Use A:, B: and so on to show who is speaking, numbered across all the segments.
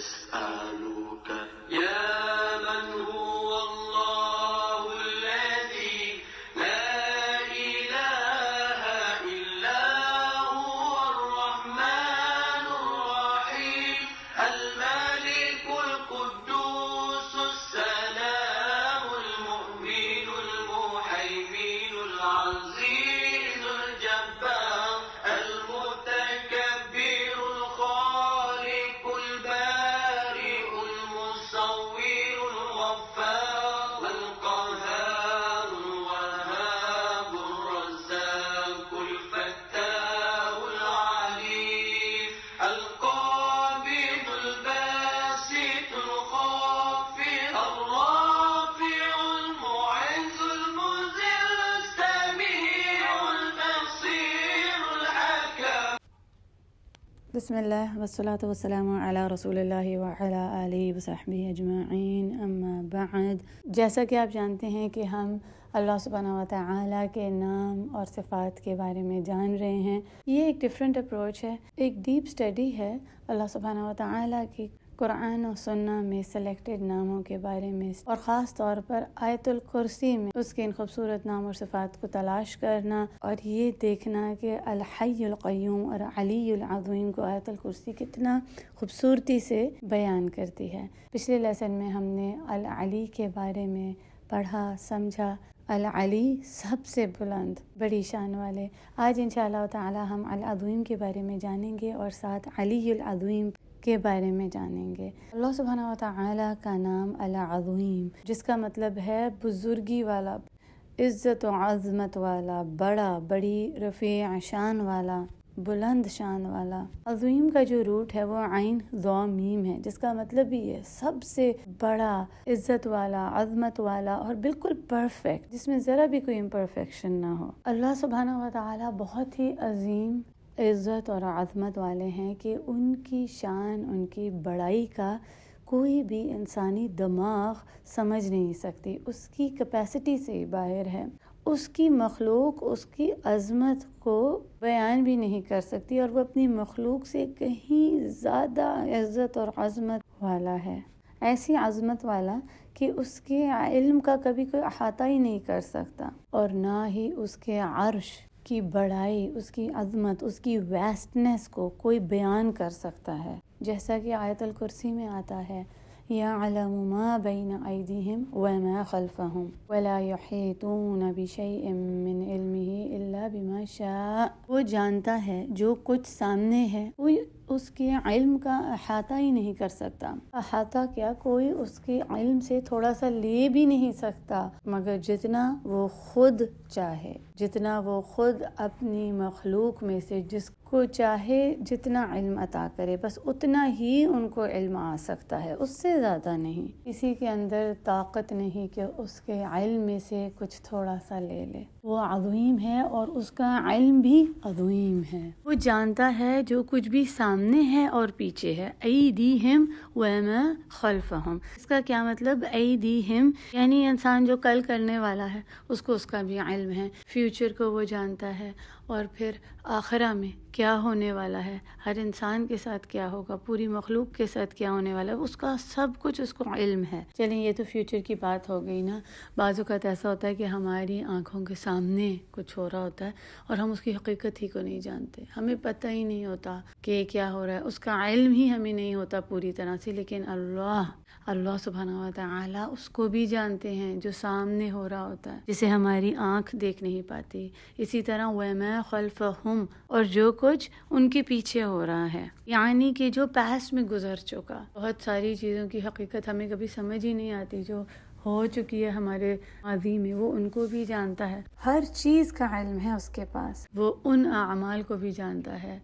A: نسألك يا من هو الله الذي لا إله إلا هو الرحمن الرحيم الملك القدوس السلام المؤمن المهيمن العزيز الجبار المتكبر الخالق البارئ المصور الغفار القهار الوهاب الرزاق الفتاح العليم القابض الباسط الخافض الرافع المعز المذل السميع البصير الحكم.
B: بسم اللہ والصلاة والسلام علی رسول اللہ وعلی آلہ وصحبہ اجمعین، اما بعد۔ جیسا کہ آپ جانتے ہیں کہ ہم اللہ سبحانہ و تعالیٰ کے نام اور صفات کے بارے میں جان رہے ہیں۔ یہ ایک ڈیفرنٹ اپروچ ہے، ایک ڈیپ اسٹڈی ہے اللہ سبحانہ و تعالیٰ کی قرآن و سنہ میں سلیکٹڈ ناموں کے بارے میں، اور خاص طور پر آیت الکرسی میں اس کے ان خوبصورت نام اور صفات کو تلاش کرنا، اور یہ دیکھنا کہ الحی القیوم اور علی العظیم کو آیت الکرسی کتنا خوبصورتی سے بیان کرتی ہے۔ پچھلے لیسن میں ہم نے العلی کے بارے میں پڑھا، سمجھا۔ العلی سب سے بلند، بڑی شان والے۔ آج انشاءاللہ تعالی ہم العظیم کے بارے میں جانیں گے اور ساتھ علی العظیم کے بارے میں جانیں گے۔ اللہ سبحانہ و تعالیٰ کا نام العظیم، جس کا مطلب ہے بزرگی والا، عزت و عظمت والا، بڑا، بڑی، رفیع شان والا، بلند شان والا۔ عظیم کا جو روٹ ہے وہ عین ضا میم ہے، جس کا مطلب بھی ہے سب سے بڑا، عزت والا، عظمت والا اور بالکل پرفیکٹ، جس میں ذرا بھی کوئی امپرفیکشن نہ ہو۔ اللہ سبحانہ و تعالیٰ بہت ہی عظیم، عزت اور عظمت والے ہیں کہ ان کی شان، ان کی بڑائی کا کوئی بھی انسانی دماغ سمجھ نہیں سکتی، اس کی کیپیسٹی سے باہر ہے۔ اس کی مخلوق اس کی عظمت کو بیان بھی نہیں کر سکتی، اور وہ اپنی مخلوق سے کہیں زیادہ عزت اور عظمت والا ہے، ایسی عظمت والا کہ اس کے علم کا کبھی کوئی احاطہ ہی نہیں کر سکتا، اور نہ ہی اس کے عرش کی بڑائی، اس کی عظمت، اس کی ویسٹنس کو کوئی بیان کر سکتا ہے۔ جیسا کہ آیت الکرسی میں آتا ہے، یعلم ما بین ایدیہم وما خلفہم ولا یحیطون بشیء من علمہ الا بما شاء۔ وہ جانتا ہے جو کچھ سامنے ہے، کوئی اس کے علم کا احاطہ ہی نہیں کر سکتا۔ احاطہ کیا، کوئی اس کے علم سے تھوڑا سا لے بھی نہیں سکتا، مگر جتنا وہ خود چاہے، جتنا وہ خود اپنی مخلوق میں سے جس کو چاہے جتنا علم عطا کرے، بس اتنا ہی ان کو علم آ سکتا ہے، اس سے زیادہ نہیں۔ کسی کے اندر طاقت نہیں کہ اس کے علم میں سے کچھ تھوڑا سا لے لے۔ وہ عظیم ہے اور اس کا علم بھی عظیم ہے۔ وہ جانتا ہے جو کچھ بھی سامنے ہے اور پیچھے ہے۔ ایدیہم وما خلفہم، اس کا کیا مطلب؟ ایدیہم یعنی انسان جو کل کرنے والا ہے اس کو اس کا بھی علم ہے، فیوچر کو وہ جانتا ہے، اور پھر آخرہ میں کیا ہونے والا ہے، ہر انسان کے ساتھ کیا ہوگا، پوری مخلوق کے ساتھ کیا ہونے والا ہے، اس کا سب کچھ اس کو علم ہے۔ چلیں یہ تو فیوچر کی بات ہو گئی نا۔ بعض اوقات ایسا ہوتا ہے کہ ہماری آنکھوں کے سامنے کچھ ہو رہا ہوتا ہے اور ہم اس کی حقیقت ہی کو نہیں جانتے، ہمیں پتہ ہی نہیں ہوتا کہ کیا ہو رہا ہے، اس کا علم ہی ہمیں نہیں ہوتا پوری طرح سے، لیکن اللہ سبحانہ و تعالیٰ اس کو بھی جانتے ہیں جو سامنے ہو رہا ہوتا ہے، جسے ہماری آنکھ دیکھ نہیں پاتی۔ اسی طرح وَمَا خَلْفَهُمْ، اور جو کچھ ان کے پیچھے ہو رہا ہے، یعنی کہ جو پاسٹ میں گزر چکا، بہت ساری چیزوں کی حقیقت ہمیں کبھی سمجھ ہی نہیں آتی جو ہو چکی ہے ہمارے ماضی میں، وہ ان کو بھی جانتا ہے۔ ہر چیز کا علم ہے اس کے پاس۔ وہ ان اعمال کو بھی جانتا ہے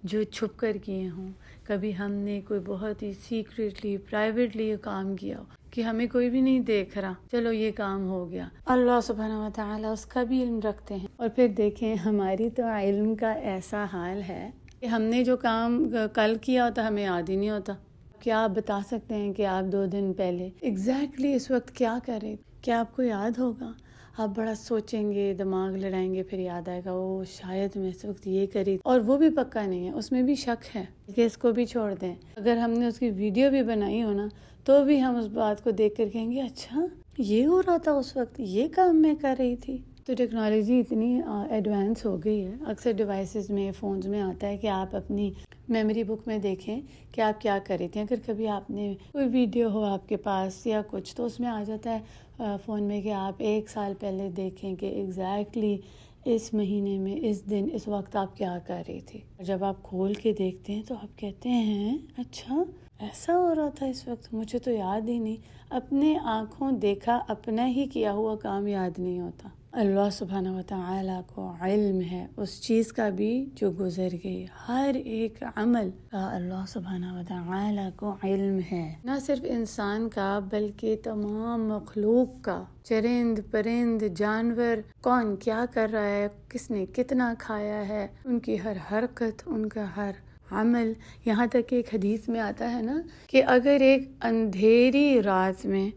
B: جو چھپ کر کیے ہوں، کبھی ہم نے کوئی بہت ہی سیکریٹلی، پرائیویٹلی یہ کام کیا ہو کہ ہمیں کوئی بھی نہیں دیکھ رہا، چلو یہ کام ہو گیا، اللہ سبحانہ و تعالیٰ اس کا بھی علم رکھتے ہیں۔ اور پھر دیکھیں ہماری تو علم کا ایسا حال ہے کہ ہم نے جو کام کل کیا ہوتا ہمیں یاد ہی نہیں ہوتا۔ کیا آپ بتا سکتے ہیں کہ آپ 2 دن پہلے ایگزیکٹلی اس وقت کیا کریں؟ کیا آپ کو یاد ہوگا؟ آپ بڑا سوچیں گے، دماغ لڑائیں گے، پھر یاد آئے گا وہ شاید میں اس وقت یہ کری، اور وہ بھی پکا نہیں ہے، اس میں بھی شک ہے کہ اس کو بھی چھوڑ دیں۔ اگر ہم نے اس کی ویڈیو بھی بنائی ہو نا تو بھی ہم اس بات کو دیکھ کر کہیں گے اچھا یہ ہو رہا تھا اس وقت، یہ کام میں کر رہی تھی۔ تو ٹیکنالوجی اتنی ایڈوانس ہو گئی ہے، اکثر ڈیوائسز میں، فونز میں آتا ہے کہ آپ اپنی میموری بک میں دیکھیں کہ آپ کیا کر رہی تھیں۔ اگر کبھی آپ نے کوئی ویڈیو ہو آپ کے پاس یا کچھ، تو اس میں آ جاتا ہے فون میں کہ آپ 1 سال پہلے دیکھیں کہ ایگزیکٹلی اس مہینے میں اس دن اس وقت آپ کیا کر رہی تھی۔ جب آپ کھول کے دیکھتے ہیں تو آپ کہتے ہیں اچھا ایسا ہو رہا تھا اس وقت، مجھے تو یاد ہی نہیں۔ اپنے آنکھوں دیکھا اپنا ہی کیا ہوا کام یاد نہیں ہوتا۔ اللہ سبحانہ وتعالیٰ کو علم ہے اس چیز کا بھی جو گزر گئی، ہر ایک عمل کا اللہ سبحانہ وتعالیٰ کو علم ہے، نہ صرف انسان کا بلکہ تمام مخلوق کا، چرند پرند جانور، کون کیا کر رہا ہے، کس نے کتنا کھایا ہے، ان کی ہر حرکت، ان کا ہر عمل۔ یہاں تک کہ ایک حدیث میں آتا ہے نا کہ اگر ایک اندھیری رات میں،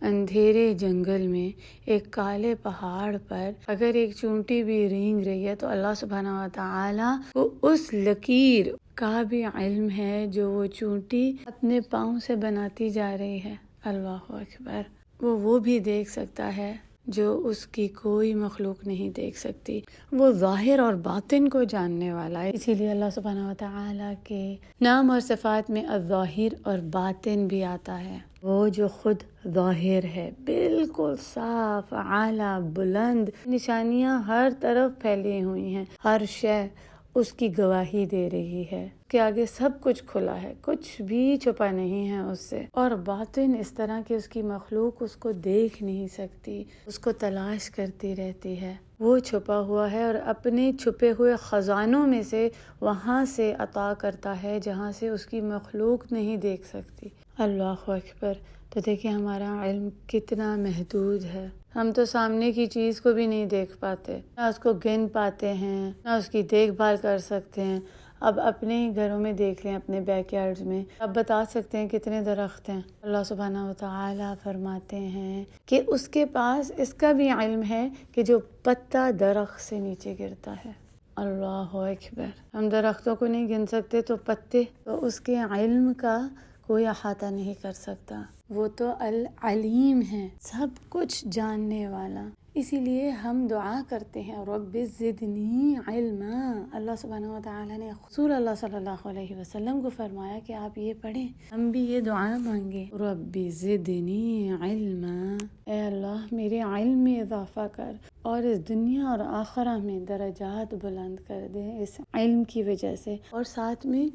B: اندھیرے جنگل میں، ایک کالے پہاڑ پر اگر ایک چونٹی بھی رینگ رہی ہے تو اللہ سبحانہ وتعالیٰ کو اس لکیر کا بھی علم ہے جو وہ چونٹی اپنے پاؤں سے بناتی جا رہی ہے۔ اللہ اکبر، وہ بھی دیکھ سکتا ہے جو اس کی کوئی مخلوق نہیں دیکھ سکتی۔ وہ ظاہر اور باطن کو جاننے والا ہے، اسی لیے اللہ سبحانہ وتعالیٰ کے نام اور صفات میں الظاہر اور باطن بھی آتا ہے۔ وہ جو خود ظاہر ہے، بالکل صاف، اعلیٰ، بلند، نشانیاں ہر طرف پھیلی ہوئی ہیں، ہر شے اس کی گواہی دے رہی ہے کہ آگے سب کچھ کھلا ہے، کچھ بھی چھپا نہیں ہے اس سے۔ اور باطن اس طرح کہ اس کی مخلوق اس کو دیکھ نہیں سکتی، اس کو تلاش کرتی رہتی ہے، وہ چھپا ہوا ہے اور اپنے چھپے ہوئے خزانوں میں سے وہاں سے عطا کرتا ہے جہاں سے اس کی مخلوق نہیں دیکھ سکتی۔ اللہ اکبر۔ تو دیکھیں ہمارا علم کتنا محدود ہے، ہم تو سامنے کی چیز کو بھی نہیں دیکھ پاتے، نہ اس کو گن پاتے ہیں، نہ اس کی دیکھ بھال کر سکتے ہیں۔ اب اپنے ہی گھروں میں دیکھ لیں، اپنے بیک یارڈز میں، اب بتا سکتے ہیں کتنے درخت ہیں۔ اللہ سبحانہ وتعالیٰ فرماتے ہیں کہ اس کے پاس اس کا بھی علم ہے کہ جو پتا درخت سے نیچے گرتا ہے۔ اللہ اکبر۔ ہم درختوں کو نہیں گن سکتے تو پتے، تو اس کے علم کا کوئی احاطہ نہیں کر سکتا۔ وہ تو العلیم ہے، سب کچھ جاننے والا۔ اسی لیے ہم دعا کرتے ہیں رب زدنی علما۔ اللہ سبحانہ وتعالیٰ نے رسول اللہ صلی اللہ علیہ وسلم کو فرمایا کہ آپ یہ پڑھیں، ہم بھی یہ دعا مانگیں، رب زدنی علما، اے اللہ میرے علم میں اضافہ کر اور اس دنیا اور آخرہ میں درجات بلند کر دے اس علم کی وجہ سے۔ اور ساتھ میں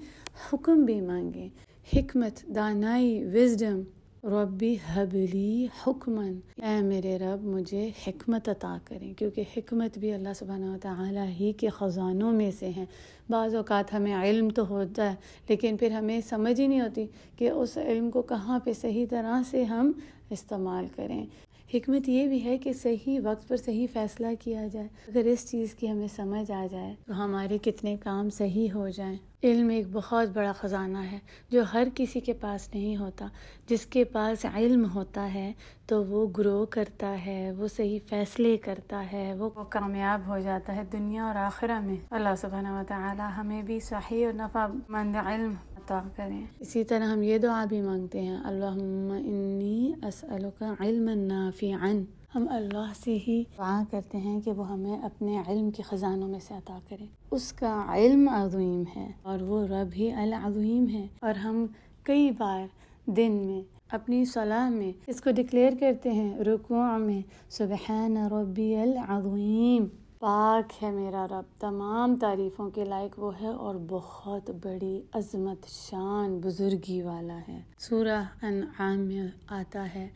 B: حکم بھی مانگیں، حکمت، دانائی، وزڈم۔ ربی حبلی حکمن، اے میرے رب مجھے حکمت عطا کریں، کیونکہ حکمت بھی اللہ سبحانہ وتعالیٰ ہی کے خزانوں میں سے ہیں۔ بعض اوقات ہمیں علم تو ہوتا ہے لیکن پھر ہمیں سمجھ ہی نہیں ہوتی کہ اس علم کو کہاں پہ صحیح طرح سے ہم استعمال کریں۔ حکمت یہ بھی ہے کہ صحیح وقت پر صحیح فیصلہ کیا جائے۔ اگر اس چیز کی ہمیں سمجھ آ جائے تو ہمارے کتنے کام صحیح ہو جائیں۔ علم ایک بہت بڑا خزانہ ہے جو ہر کسی کے پاس نہیں ہوتا۔ جس کے پاس علم ہوتا ہے تو وہ گرو کرتا ہے، وہ صحیح فیصلے کرتا ہے، وہ کامیاب ہو جاتا ہے دنیا اور آخرہ میں۔ اللہ سبحانہ وتعالی ہمیں بھی صحیح اور نفع مند علم عطا کریں۔ اسی طرح ہم یہ دعا بھی مانگتے ہیں، اللہم انی اسألک علما نافعا۔ ہم اللہ سے ہی دعا کرتے ہیں کہ وہ ہمیں اپنے علم کے خزانوں میں سے عطا کرے۔ اس کا علم عظیم ہے اور وہ رب ہی العظیم ہے۔ اور ہم کئی بار دن میں اپنی صلاح میں اس کو ڈکلیئر کرتے ہیں، رکوع میں سبحان ربی العظیم، پاک ہے میرا رب، تمام تعریفوں کے لائق وہ ہے اور بہت بڑی عظمت، شان، بزرگی والا ہے۔ سورہ انعام میں آتا ہے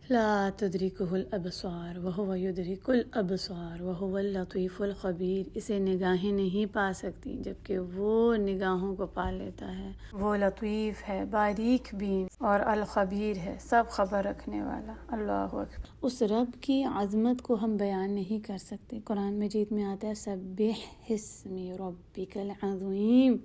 B: لا تدرکہ الابصار وہو یدرک الابصار وہو اللطیف الخبیر، اسے نگاہیں نہیں پا سکتی جبکہ وہ نگاہوں کو پا لیتا ہے۔ وہ لطیف ہے، باریک بین اور الخبیر ہے، سب خبر رکھنے والا۔ اللہ اکبر۔ اس رب کی عظمت کو ہم بیان نہیں کر سکتے۔ قرآن مجید میں آتا ہے سبح اسم ربک العظیم،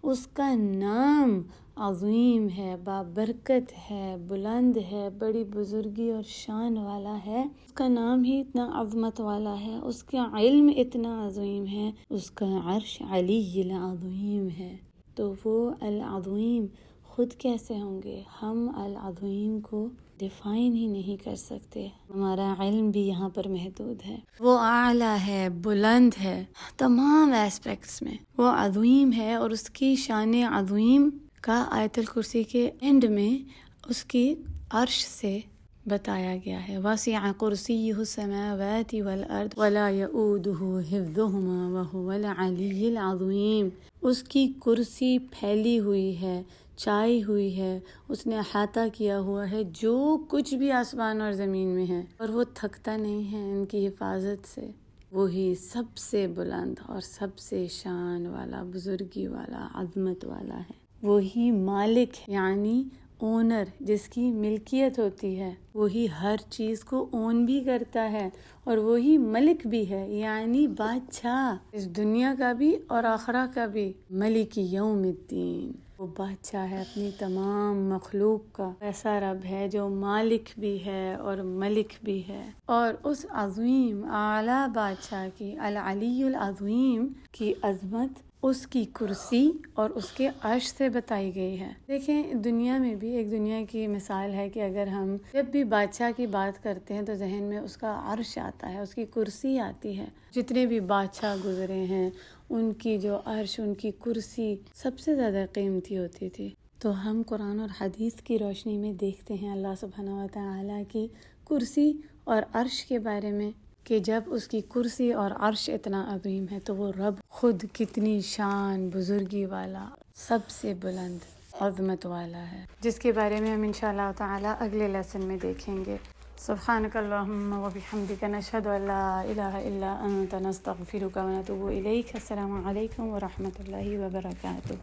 B: اس کا نام عظیم ہے، بابرکت ہے، بلند ہے، بڑی بزرگی اور شان والا ہے، اس کا نام ہی اتنا عظمت والا ہے، اس کا علم اتنا عظیم ہے، اس کا عرش علی العظیم ہے۔ تو وہ العظیم خود کیسے ہوں گے؟ ہم العظیم کو ڈیفائن ہی نہیں کر سکتے، ہمارا علم بھی یہاں پر محدود ہے۔ وہ اعلیٰ ہے، بلند ہے، تمام ایسپیکٹس میں وہ عظیم ہے، اور اس کی شان عظیم کا آیت الکرسی کے اینڈ میں اس کی عرش سے بتایا گیا ہے۔ وَسِعَ كُرْسِيُّهُ السَّمَاوَاتِ وَالْأَرْضَ وَلَا يَئُودُهُ حِفْظُهُمَا وَهُوَ الْعَلِيُّ الْعَظِيمُ۔ اس کی کرسی پھیلی ہوئی ہے، چھائی ہوئی ہے، اس نے احاطہ کیا ہوا ہے جو کچھ بھی آسمان اور زمین میں ہے، اور وہ تھکتا نہیں ہے ان کی حفاظت سے۔ وہی سب سے بلند اور سب سے شان والا، بزرگی والا، عظمت والا ہے۔ وہی مالک ہے، یعنی اونر، جس کی ملکیت ہوتی ہے، وہی ہر چیز کو اون بھی کرتا ہے، اور وہی ملک بھی ہے، یعنی بادشاہ، اس دنیا کا بھی اور آخرہ کا بھی۔ ملک یوم الدین، وہ بادشاہ ہے اپنی تمام مخلوق کا، ایسا رب ہے جو مالک بھی ہے اور ملک بھی ہے۔ اور اس عظیم اعلیٰ بادشاہ کی، العلی العظیم کی عظمت اس کی کرسی اور اس کے عرش سے بتائی گئی ہے۔ دیکھیں، دنیا میں بھی ایک دنیا کی مثال ہے کہ اگر ہم جب بھی بادشاہ کی بات کرتے ہیں تو ذہن میں اس کا عرش آتا ہے، اس کی کرسی آتی ہے۔ جتنے بھی بادشاہ گزرے ہیں ان کی جو عرش، ان کی کرسی سب سے زیادہ قیمتی ہوتی تھی۔ تو ہم قرآن اور حدیث کی روشنی میں دیکھتے ہیں اللہ سبحانہ و تعالیٰ کی کرسی اور عرش کے بارے میں، کہ جب اس کی کرسی اور عرش اتنا عظیم ہے تو وہ رب خود کتنی شان، بزرگی والا، سب سے بلند عظمت والا ہے، جس کے بارے میں ہم انشاءاللہ تعالی اگلے لیسن میں دیکھیں گے۔ سبحانک اللہم و بحمدک، نشہد ان لا الہ الا انت، نستغفرک و نتوب الیک۔ السلام علیکم و رحمۃ اللہ وبرکاتہ۔